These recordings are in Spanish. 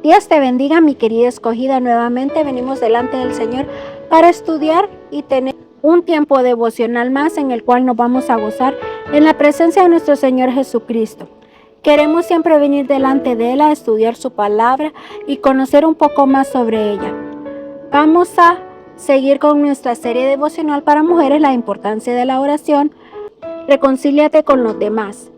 Dios te bendiga, mi querida escogida. Nuevamente venimos delante del Señor para estudiar y tener un tiempo devocional más en el cual nos vamos a gozar en la presencia de nuestro Señor Jesucristo. Queremos siempre venir delante de Él a estudiar su palabra y conocer un poco más sobre ella. Vamos a seguir con nuestra serie devocional para mujeres, la importancia de la oración. Reconcíliate con los demás.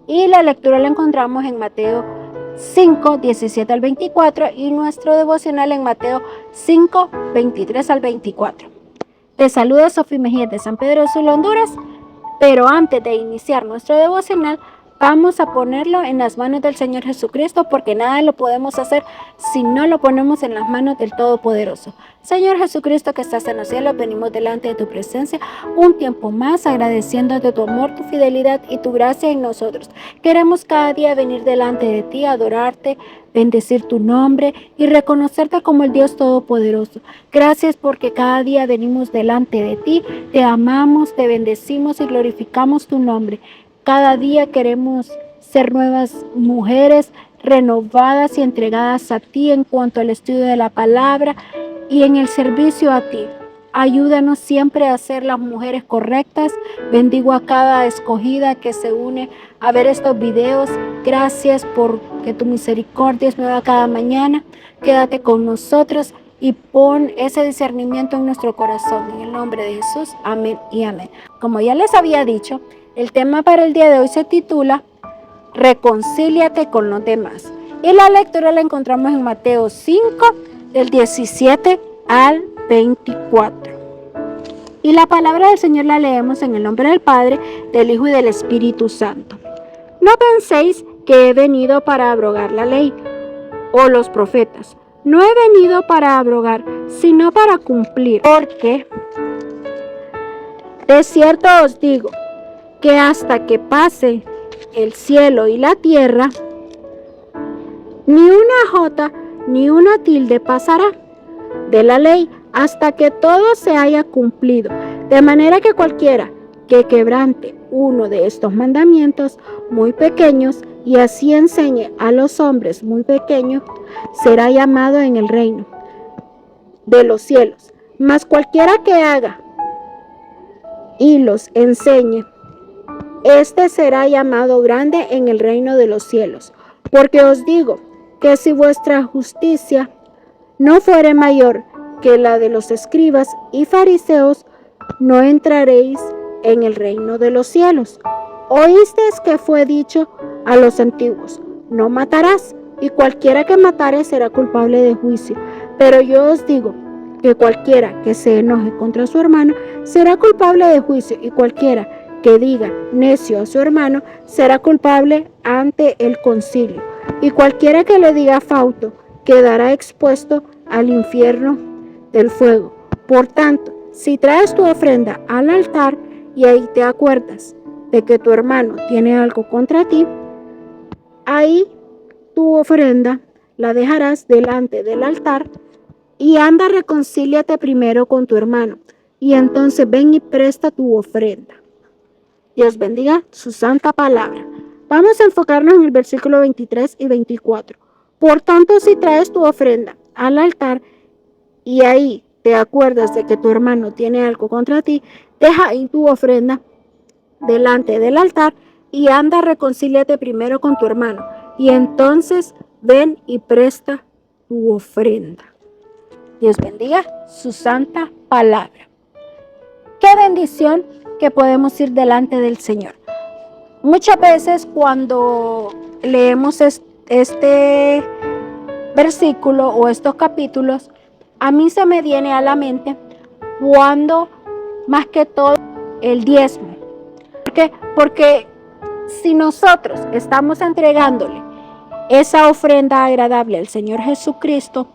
Y la lectura la encontramos en Mateo 5, 17 al 24 y nuestro devocional en Mateo 5, 23 al 24. Te saluda Sofía Mejía de San Pedro Sula, Honduras, pero antes de iniciar nuestro devocional, vamos a ponerlo en las manos del Señor Jesucristo, porque nada lo podemos hacer si no lo ponemos en las manos del Todopoderoso. Señor Jesucristo, que estás en los cielos, venimos delante de tu presencia un tiempo más, agradeciéndote tu amor, tu fidelidad y tu gracia en nosotros. Queremos cada día venir delante de ti, adorarte, bendecir tu nombre y reconocerte como el Dios Todopoderoso. Gracias porque cada día venimos delante de ti, te amamos, te bendecimos y glorificamos tu nombre. Cada día queremos ser nuevas mujeres, renovadas y entregadas a ti en cuanto al estudio de la palabra y en el servicio a ti. Ayúdanos siempre a ser las mujeres correctas. Bendigo a cada escogida que se une a ver estos videos. Gracias porque tu misericordia es nueva cada mañana. Quédate con nosotros y pon ese discernimiento en nuestro corazón. En el nombre de Jesús, amén y amén. Como ya les había dicho, el tema para el día de hoy se titula Reconcíliate con los demás. Y la lectura la encontramos en Mateo 5, del 17 al 24. Y la palabra del Señor la leemos en el nombre del Padre, del Hijo y del Espíritu Santo. No penséis que he venido para abrogar la ley o los profetas. No he venido para abrogar, sino para cumplir. Porque de cierto os digo, que hasta que pase el cielo y la tierra, ni una jota ni una tilde pasará de la ley hasta que todo se haya cumplido. De manera que cualquiera que quebrante uno de estos mandamientos muy pequeños y así enseñe a los hombres muy pequeños, será llamado en el reino de los cielos. Mas cualquiera que haga y los enseñe, este será llamado grande en el reino de los cielos. Porque os digo que si vuestra justicia no fuere mayor que la de los escribas y fariseos, no entraréis en el reino de los cielos. Oísteis que fue dicho a los antiguos, no matarás, y cualquiera que matare será culpable de juicio. Pero yo os digo que cualquiera que se enoje contra su hermano será culpable de juicio, y cualquiera que diga necio a su hermano será culpable ante el concilio, y cualquiera que le diga fauto quedará expuesto al infierno del fuego. Por tanto, si traes tu ofrenda al altar y ahí te acuerdas de que tu hermano tiene algo contra ti, ahí tu ofrenda la dejarás delante del altar y anda, reconcíliate primero con tu hermano, y entonces ven y presta tu ofrenda. Dios bendiga su santa palabra. Vamos a enfocarnos en el versículo 23 y 24. Por tanto, si traes tu ofrenda al altar y ahí te acuerdas de que tu hermano tiene algo contra ti, deja ahí tu ofrenda delante del altar y anda, reconcíliate primero con tu hermano, y entonces ven y presta tu ofrenda. Dios bendiga su santa palabra. ¡Qué bendición que podemos ir delante del Señor! Muchas veces cuando leemos este versículo o estos capítulos, a mí se me viene a la mente cuando más que todo el diezmo. ¿Por qué? Porque si nosotros estamos entregándole esa ofrenda agradable al Señor Jesucristo,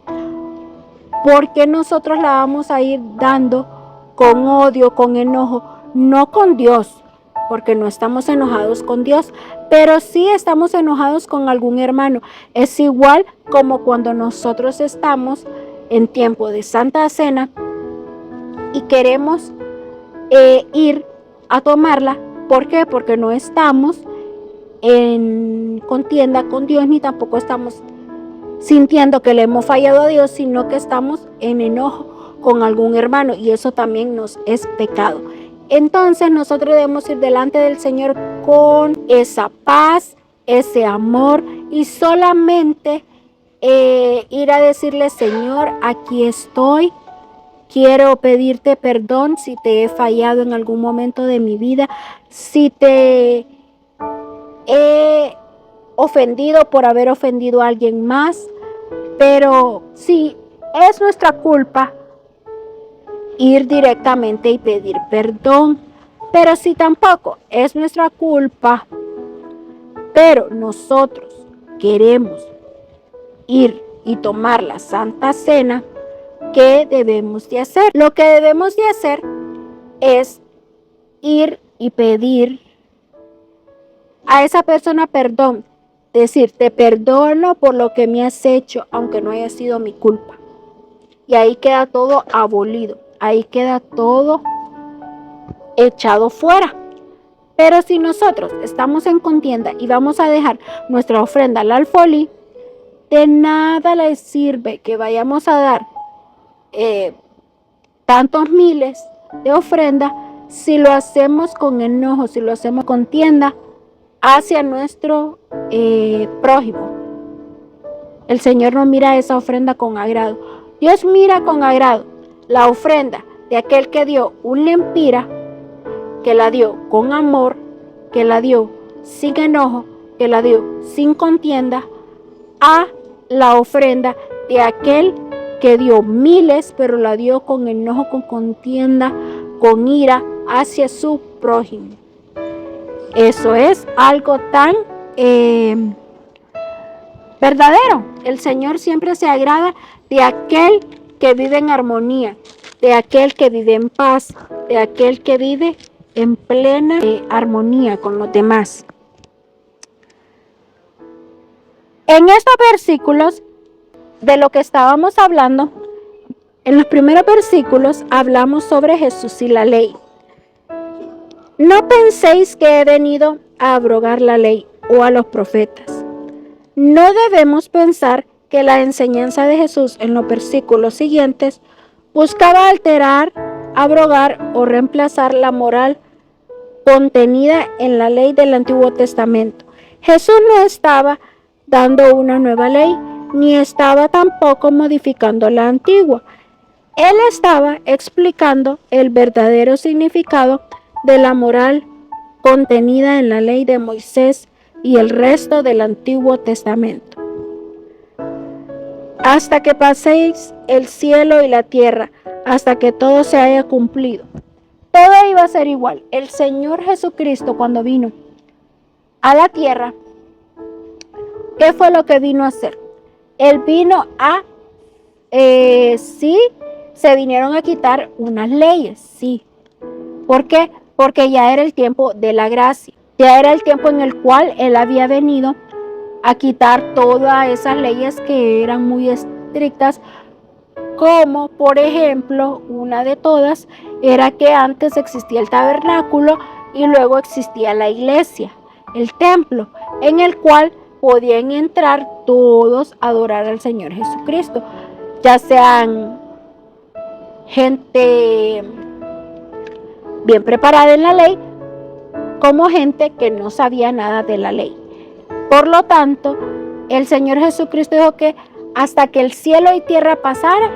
¿por qué nosotros la vamos a ir dando con odio, con enojo? No con Dios, porque no estamos enojados con Dios, pero sí estamos enojados con algún hermano. Es igual como cuando nosotros estamos en tiempo de Santa Cena y queremos ir a tomarla. ¿Por qué? Porque no estamos en contienda con Dios, ni tampoco estamos sintiendo que le hemos fallado a Dios, sino que estamos en enojo con algún hermano, y eso también nos es pecado. Entonces nosotros debemos ir delante del Señor con esa paz, ese amor, y solamente ir a decirle: Señor, aquí estoy. Quiero pedirte perdón si te he fallado en algún momento de mi vida, si te he ofendido por haber ofendido a alguien más. Pero si es nuestra culpa, ir directamente y pedir perdón. Pero si tampoco es nuestra culpa, pero nosotros queremos ir y tomar la Santa Cena, ¿qué debemos de hacer? Lo que debemos de hacer es ir y pedir a esa persona perdón. Decir: te perdono por lo que me has hecho, aunque no haya sido mi culpa. Y ahí queda todo abolido. Ahí queda todo echado fuera. Pero si nosotros estamos en contienda y vamos a dejar nuestra ofrenda al alfolí, de nada les sirve que vayamos a dar tantos miles de ofrenda si lo hacemos con enojo, si lo hacemos con contienda hacia nuestro prójimo. El Señor no mira esa ofrenda con agrado. Dios mira con agrado la ofrenda de aquel que dio un lempira, que la dio con amor, que la dio sin enojo, que la dio sin contienda, a la ofrenda de aquel que dio miles, pero la dio con enojo, con contienda, con ira hacia su prójimo. Eso es algo tan verdadero. El Señor siempre se agrada de aquel que vive en armonía, de aquel que vive en paz, de aquel que vive en plena armonía con los demás. En estos versículos de lo que estábamos hablando, en los primeros versículos hablamos sobre Jesús y la ley. No penséis que he venido a abrogar la ley o a los profetas. No debemos pensar que la enseñanza de Jesús en los versículos siguientes buscaba alterar, abrogar o reemplazar la moral contenida en la ley del Antiguo Testamento. Jesús no estaba dando una nueva ley, ni estaba tampoco modificando la antigua. Él estaba explicando el verdadero significado de la moral contenida en la ley de Moisés y el resto del Antiguo Testamento. Hasta que paséis el cielo y la tierra, hasta que todo se haya cumplido. Todo iba a ser igual. El Señor Jesucristo, cuando vino a la tierra, ¿qué fue lo que vino a hacer? Él vino a, sí, se vinieron a quitar unas leyes, sí. ¿Por qué? Porque ya era el tiempo de la gracia. Ya era el tiempo en el cual Él había venido a quitar todas esas leyes que eran muy estrictas, como por ejemplo, una de todas era que antes existía el tabernáculo y luego existía la iglesia, el templo, en el cual podían entrar todos a adorar al Señor Jesucristo, ya sean gente bien preparada en la ley, como gente que no sabía nada de la ley. Por lo tanto, el Señor Jesucristo dijo que hasta que el cielo y tierra pasara,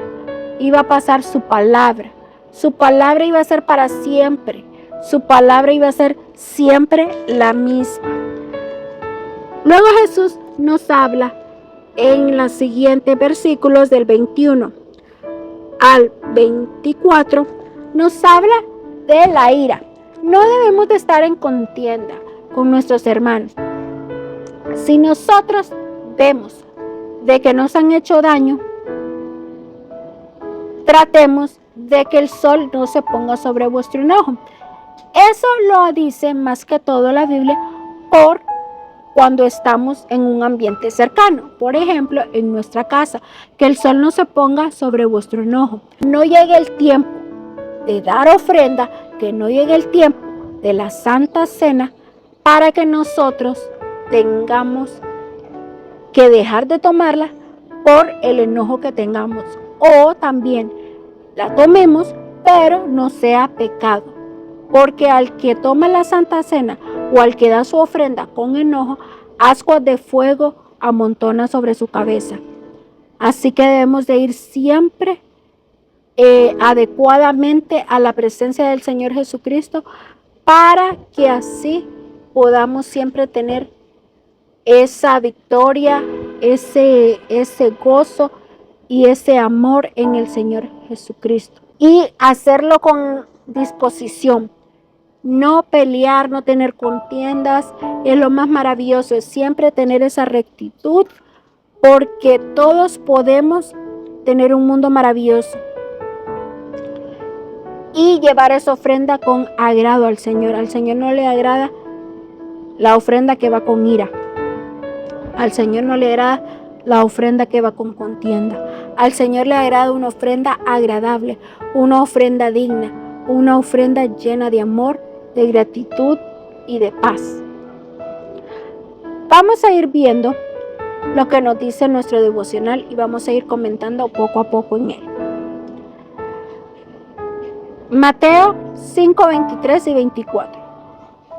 iba a pasar su palabra. Su palabra iba a ser para siempre. Su palabra iba a ser siempre la misma. Luego Jesús nos habla en los siguientes versículos del 21 al 24, nos habla de la ira. No debemos de estar en contienda con nuestros hermanos. Si nosotros vemos de que nos han hecho daño, tratemos de que el sol no se ponga sobre vuestro enojo. Eso lo dice más que todo la Biblia por cuando estamos en un ambiente cercano. Por ejemplo, en nuestra casa, que el sol no se ponga sobre vuestro enojo. No llegue el tiempo de dar ofrenda, que no llegue el tiempo de la Santa Cena para que nosotros tengamos que dejar de tomarla por el enojo que tengamos. O también la tomemos, pero no sea pecado. Porque al que toma la Santa Cena o al que da su ofrenda con enojo, ascuas de fuego amontona sobre su cabeza. Así que debemos de ir siempre adecuadamente a la presencia del Señor Jesucristo, para que así podamos siempre tener esa victoria, ese gozo y ese amor en el Señor Jesucristo. Y hacerlo con disposición. No pelear, no tener contiendas, es lo más maravilloso, es siempre tener esa rectitud, porque todos podemos tener un mundo maravilloso y llevar esa ofrenda con agrado al Señor. Al Señor no le agrada la ofrenda que va con ira. Al Señor no le agrada la ofrenda que va con contienda. Al Señor le agrada una ofrenda agradable, una ofrenda digna, una ofrenda llena de amor, de gratitud y de paz. Vamos a ir viendo lo que nos dice nuestro devocional y vamos a ir comentando poco a poco en él. Mateo 5, 23 y 24.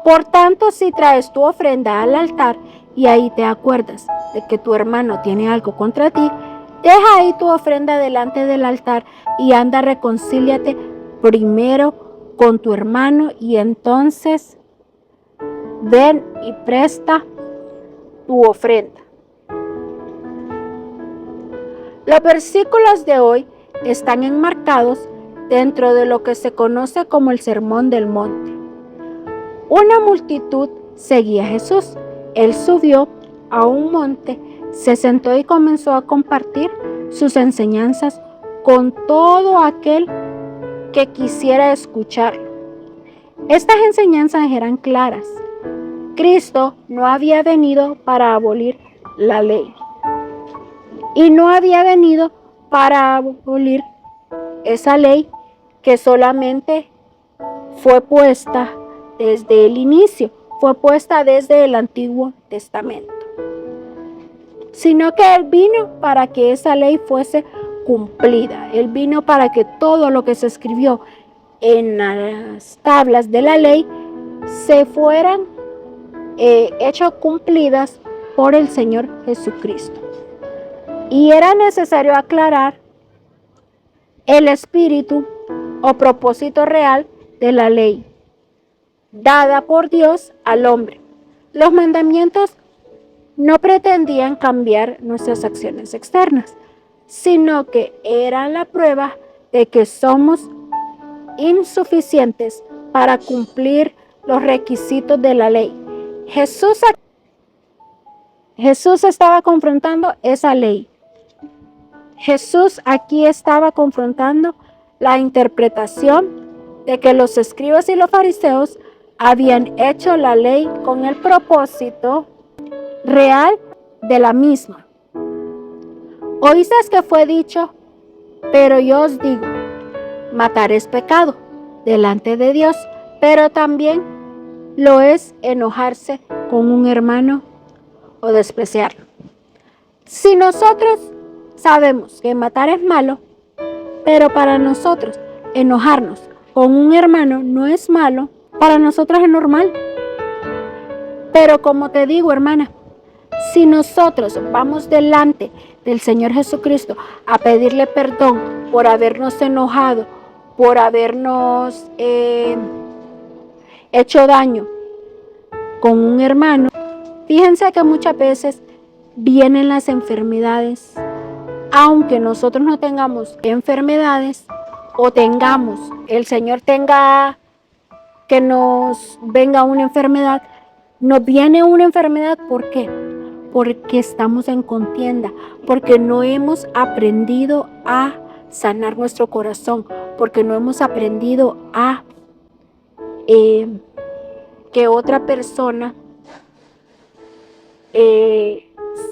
Por tanto, si traes tu ofrenda al altar y ahí te acuerdas de que tu hermano tiene algo contra ti, deja ahí tu ofrenda delante del altar y anda, reconcíliate primero con tu hermano y entonces ven y presta tu ofrenda. Los versículos de hoy están enmarcados dentro de lo que se conoce como el Sermón del Monte. Una multitud seguía a Jesús. Él subió a un monte, se sentó y comenzó a compartir sus enseñanzas con todo aquel que quisiera escucharlo. Estas enseñanzas eran claras. Cristo no había venido para abolir la ley y no había venido para abolir esa ley que solamente fue puesta desde el inicio, fue puesta desde el Antiguo Testamento, sino que Él vino para que esa ley fuese cumplida. Él vino para que todo lo que se escribió en las tablas de la ley se fueran hechas cumplidas por el Señor Jesucristo. Y era necesario aclarar el espíritu o propósito real de la ley dada por Dios al hombre. Los mandamientos no pretendían cambiar nuestras acciones externas, sino que eran la prueba de que somos insuficientes para cumplir los requisitos de la ley. Jesús estaba confrontando esa ley. Jesús aquí estaba confrontando la interpretación de que los escribas y los fariseos habían hecho la ley con el propósito real de la misma. Oísteis que fue dicho, pero yo os digo, matar es pecado delante de Dios, pero también lo es enojarse con un hermano o despreciarlo. Si nosotros sabemos que matar es malo, pero para nosotros enojarnos con un hermano no es malo, para nosotros es normal. Pero como te digo, hermana, si nosotros vamos delante del Señor Jesucristo a pedirle perdón por habernos enojado, por habernos hecho daño con un hermano, fíjense que muchas veces vienen las enfermedades. Aunque nosotros no tengamos enfermedades o tengamos, el Señor tenga que nos venga una enfermedad, nos viene una enfermedad, ¿por qué? Porque estamos en contienda, porque no hemos aprendido a sanar nuestro corazón, porque no hemos aprendido a que otra persona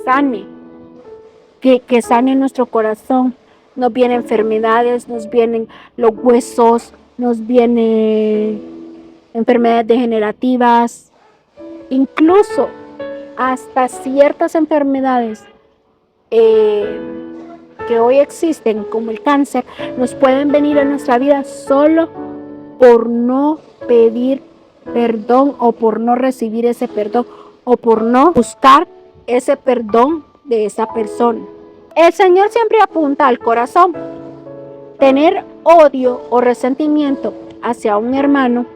sane, que sane nuestro corazón. Nos vienen enfermedades, nos vienen los huesos, nos vienen enfermedades degenerativas, incluso hasta ciertas enfermedades que hoy existen, como el cáncer, nos pueden venir a nuestra vida solo por no pedir perdón o por no recibir ese perdón o por no buscar ese perdón de esa persona. El Señor siempre apunta al corazón. Tener odio o resentimiento hacia un hermano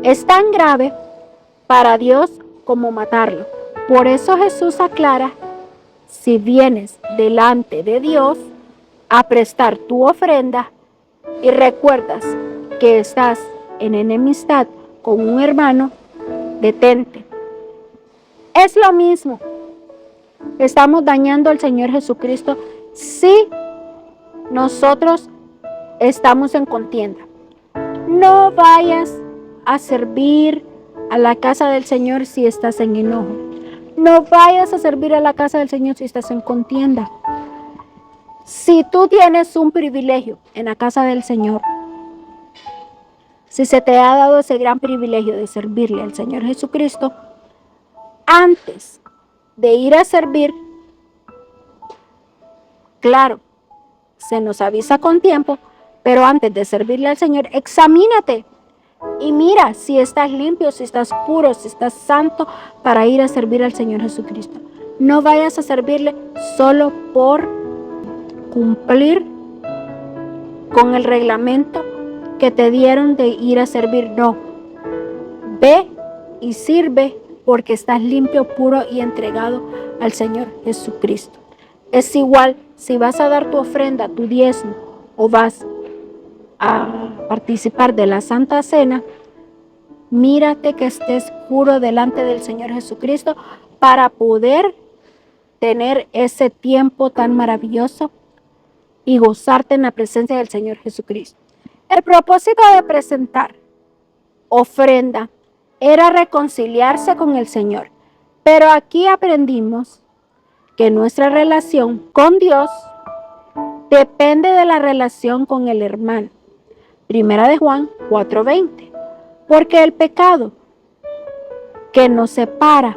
es tan grave para Dios como matarlo. Por eso Jesús aclara: si vienes delante de Dios a prestar tu ofrenda y recuerdas que estás en enemistad con un hermano, detente. Es lo mismo. Estamos dañando al Señor Jesucristo si nosotros estamos en contienda. No vayas a servir a la casa del Señor si estás en enojo. No vayas a servir a la casa del Señor si estás en contienda. Si tú tienes un privilegio en la casa del Señor, si se te ha dado ese gran privilegio de servirle al Señor Jesucristo, antes de ir a servir, claro, se nos avisa con tiempo, pero antes de servirle al Señor, examínate y mira si estás limpio, si estás puro, si estás santo para ir a servir al Señor Jesucristo. No vayas a servirle solo por cumplir con el reglamento que te dieron de ir a servir. No, ve y sirve porque estás limpio, puro y entregado al Señor Jesucristo. Es igual si vas a dar tu ofrenda, tu diezmo, o vas a participar de la Santa Cena. Mírate que estés puro delante del Señor Jesucristo para poder tener ese tiempo tan maravilloso y gozarte en la presencia del Señor Jesucristo. El propósito de presentar ofrenda era reconciliarse con el Señor, pero aquí aprendimos que nuestra relación con Dios depende de la relación con el hermano. Primera de Juan 4:20. Porque el pecado que nos separa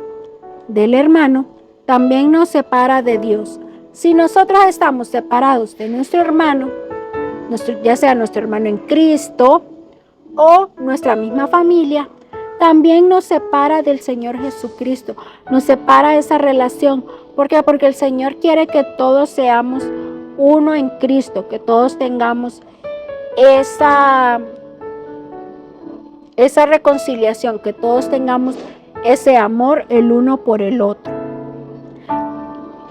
del hermano también nos separa de Dios. Si nosotros estamos separados de nuestro hermano, ya sea nuestro hermano en Cristo o nuestra misma familia, también nos separa del Señor Jesucristo, nos separa esa relación. ¿Por qué? Porque el Señor quiere que todos seamos uno en Cristo, que todos tengamos esa reconciliación, que todos tengamos ese amor el uno por el otro.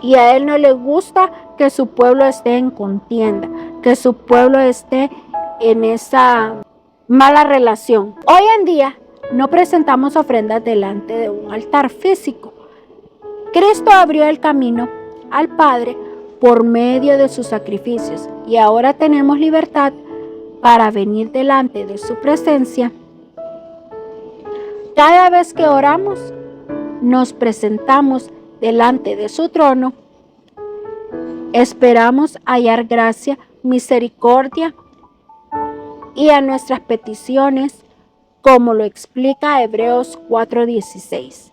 Y a Él no le gusta que su pueblo esté en contienda, que su pueblo esté en esa mala relación. Hoy en día no presentamos ofrendas delante de un altar físico. Cristo abrió el camino al Padre por medio de sus sacrificios y ahora tenemos libertad para venir delante de su presencia. Cada vez que oramos, nos presentamos delante de su trono. Esperamos hallar gracia, misericordia y a nuestras peticiones, como lo explica Hebreos 4:16.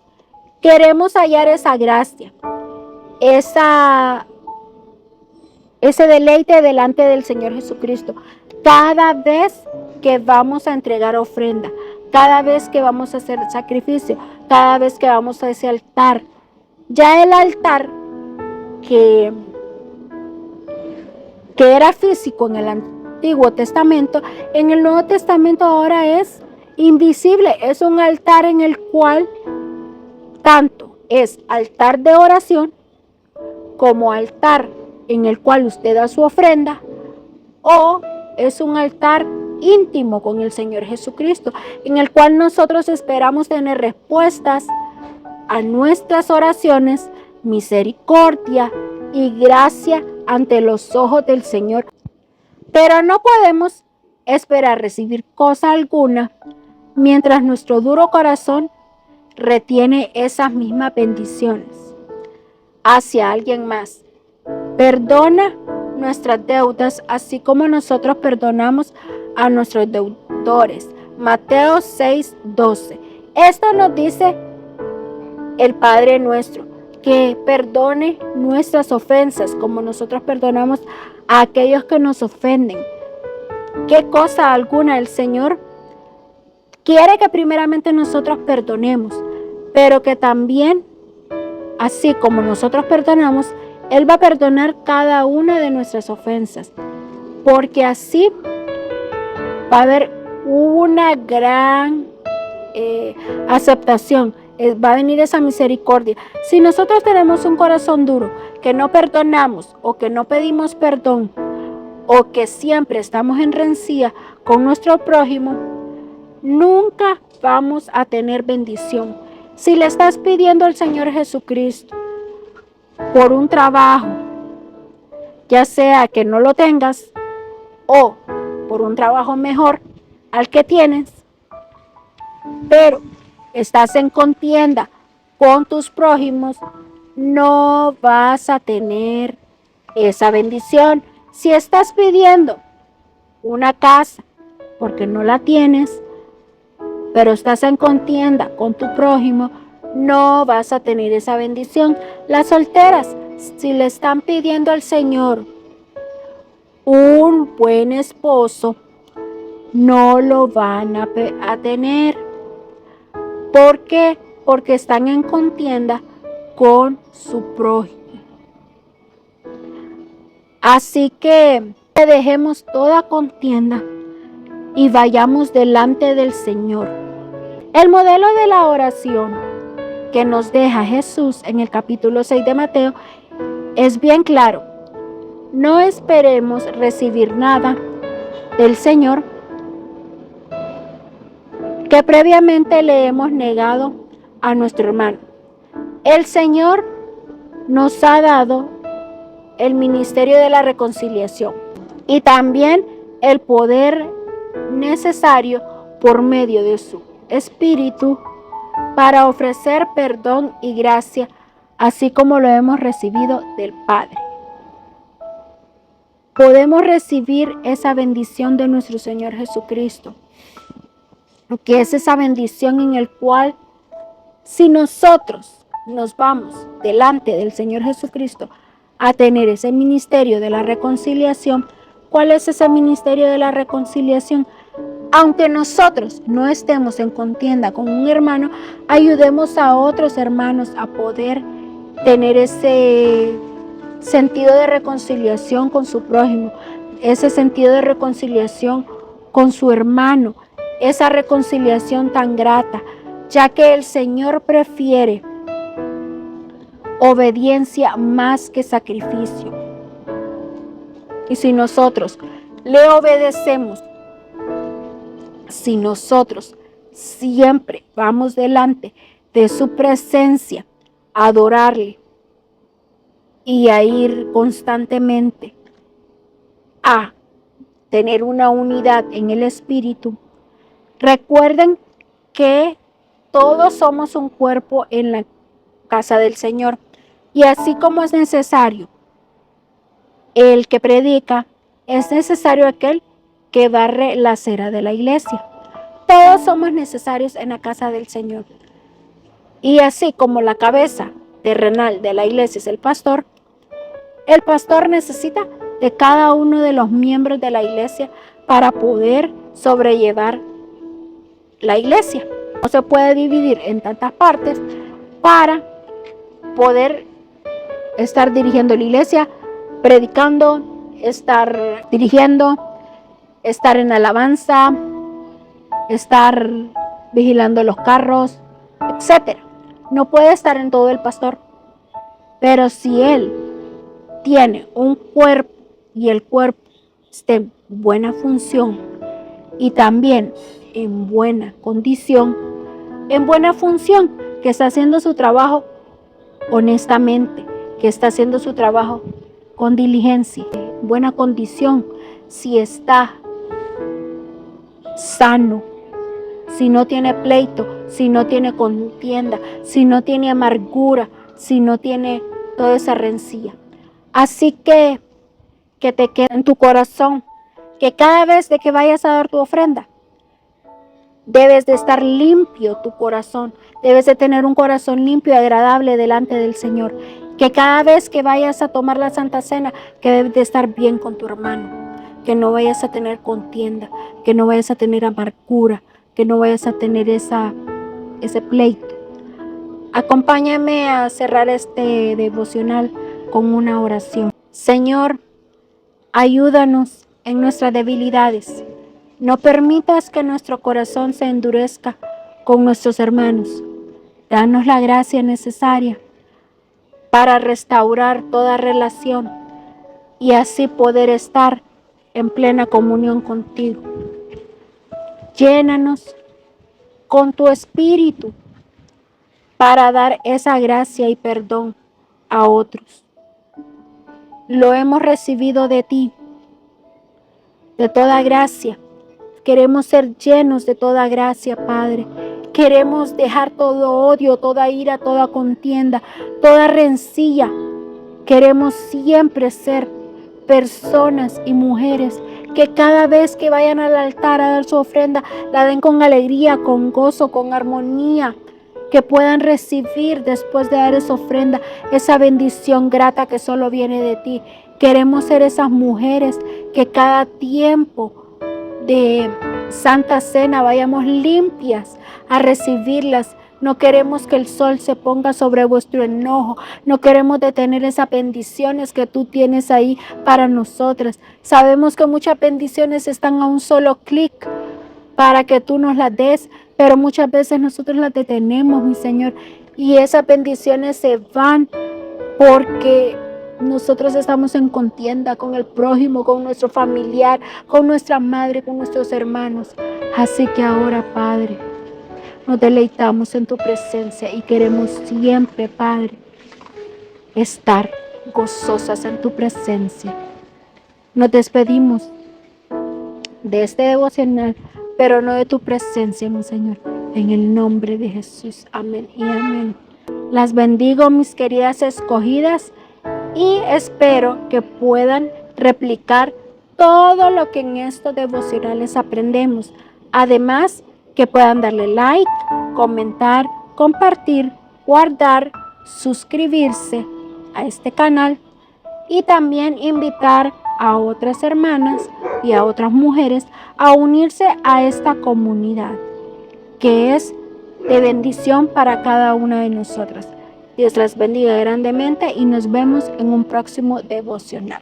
Queremos hallar esa gracia, ese deleite delante del Señor Jesucristo. Cada vez que vamos a entregar ofrenda, cada vez que vamos a hacer sacrificio, cada vez que vamos a ese altar. Ya el altar que era físico en el Antiguo Testamento, en el Nuevo Testamento ahora es invisible. Es un altar en el cual tanto es altar de oración como altar en el cual usted da su ofrenda, o es un altar íntimo con el Señor Jesucristo, en el cual nosotros esperamos tener respuestas a nuestras oraciones, misericordia y gracia ante los ojos del Señor. Pero no podemos esperar recibir cosa alguna mientras nuestro duro corazón retiene esas mismas bendiciones hacia alguien más. Perdona nuestras deudas, así como nosotros perdonamos a nuestros deudores. Mateo 6:12. Esto nos dice el Padre nuestro, que perdone nuestras ofensas, como nosotros perdonamos a aquellos que nos ofenden. ¿Qué cosa alguna? El Señor quiere que primeramente nosotros perdonemos, pero que también, así como nosotros perdonamos, Él va a perdonar cada una de nuestras ofensas, porque así va a haber una gran aceptación, va a venir esa misericordia. Si nosotros tenemos un corazón duro, que no perdonamos o que no pedimos perdón, o que siempre estamos en rencilla con nuestro prójimo, nunca vamos a tener bendición. Si le estás pidiendo al Señor Jesucristo por un trabajo, ya sea que no lo tengas o por un trabajo mejor al que tienes, pero estás en contienda con tus prójimos, no vas a tener esa bendición. Si estás pidiendo una casa porque no la tienes, pero estás en contienda con tu prójimo, no vas a tener esa bendición. Las solteras, si le están pidiendo al Señor un buen esposo, no lo van a tener. ¿Por qué? Porque están en contienda con su prójimo. Así que dejemos toda contienda y vayamos delante del Señor. El modelo de la oración que nos deja Jesús en el capítulo 6 de Mateo es bien claro. No esperemos recibir nada del Señor que previamente le hemos negado a nuestro hermano. El Señor nos ha dado el ministerio de la reconciliación y también el poder necesario por medio de su Espíritu para ofrecer perdón y gracia, así como lo hemos recibido del Padre. Podemos recibir esa bendición de nuestro Señor Jesucristo, que es esa bendición en el cual, si nosotros nos vamos delante del Señor Jesucristo a tener ese ministerio de la reconciliación. ¿Cuál es ese ministerio de la reconciliación? Aunque nosotros no estemos en contienda con un hermano, ayudemos a otros hermanos a poder tener ese sentido de reconciliación con su prójimo, ese sentido de reconciliación con su hermano, esa reconciliación tan grata, ya que el Señor prefiere obediencia más que sacrificio. Y si nosotros le obedecemos, si nosotros siempre vamos delante de su presencia a adorarle y a ir constantemente a tener una unidad en el Espíritu, recuerden que todos somos un cuerpo en la casa del Señor. Y así como es necesario el que predica, es necesario aquel que barre la acera de la iglesia. Todos somos necesarios en la casa del Señor. Y así como la cabeza terrenal de la iglesia es el pastor necesita de cada uno de los miembros de la iglesia para poder sobrellevar la iglesia. No se puede dividir en tantas partes para poder estar dirigiendo la iglesia, predicando, estar dirigiendo, estar en alabanza, estar vigilando los carros, etc. No puede estar en todo el pastor. Pero si él tiene un cuerpo y el cuerpo esté en buena función y también en buena condición, en buena función, que está haciendo su trabajo honestamente, que está haciendo su trabajo con diligencia, en buena condición, si está sano, si no tiene pleito, si no tiene contienda, si no tiene amargura, si no tiene toda esa rencilla. Así que te quede en tu corazón que cada vez de que vayas a dar tu ofrenda, Debes de estar limpio tu corazón. Debes de tener un corazón limpio y agradable delante del Señor. Que cada vez que vayas a tomar la Santa Cena, que debes de estar bien con tu hermano. Que no vayas a tener contienda, que no vayas a tener amargura, que no vayas a tener ese pleito. Acompáñame a cerrar este devocional con una oración. Señor, ayúdanos en nuestras debilidades. No permitas que nuestro corazón se endurezca con nuestros hermanos. Danos la gracia necesaria para restaurar toda relación y así poder estar en plena comunión contigo. Llénanos con tu espíritu para dar esa gracia y perdón a otros. Lo hemos recibido de ti, de toda gracia. Queremos ser llenos de toda gracia, Padre. Queremos dejar todo odio, toda ira, toda contienda, toda rencilla. Queremos siempre ser personas y mujeres que cada vez que vayan al altar a dar su ofrenda, la den con alegría, con gozo, con armonía. Que puedan recibir después de dar esa ofrenda, esa bendición grata que solo viene de ti. Queremos ser esas mujeres que cada tiempo de Santa Cena vayamos limpias a recibirlas. No queremos que el sol se ponga sobre vuestro enojo. No queremos detener esas bendiciones que tú tienes ahí para nosotras. Sabemos que muchas bendiciones están a un solo clic para que tú nos las des, pero muchas veces nosotros las detenemos, mi Señor, y esas bendiciones se van porque nosotros estamos en contienda con el prójimo, con nuestro familiar, con nuestra madre, con nuestros hermanos. Así que ahora, Padre, nos deleitamos en tu presencia y queremos siempre, Padre, estar gozosas en tu presencia. Nos despedimos de este devocional, pero no de tu presencia, mi Señor. En el nombre de Jesús. Amén y amén. Las bendigo, mis queridas escogidas, y espero que puedan replicar todo lo que en estos devocionales aprendemos. Además, que puedan darle like, comentar, compartir, guardar, suscribirse a este canal y también invitar a otras hermanas y a otras mujeres a unirse a esta comunidad que es de bendición para cada una de nosotras. Dios las bendiga grandemente y nos vemos en un próximo devocional.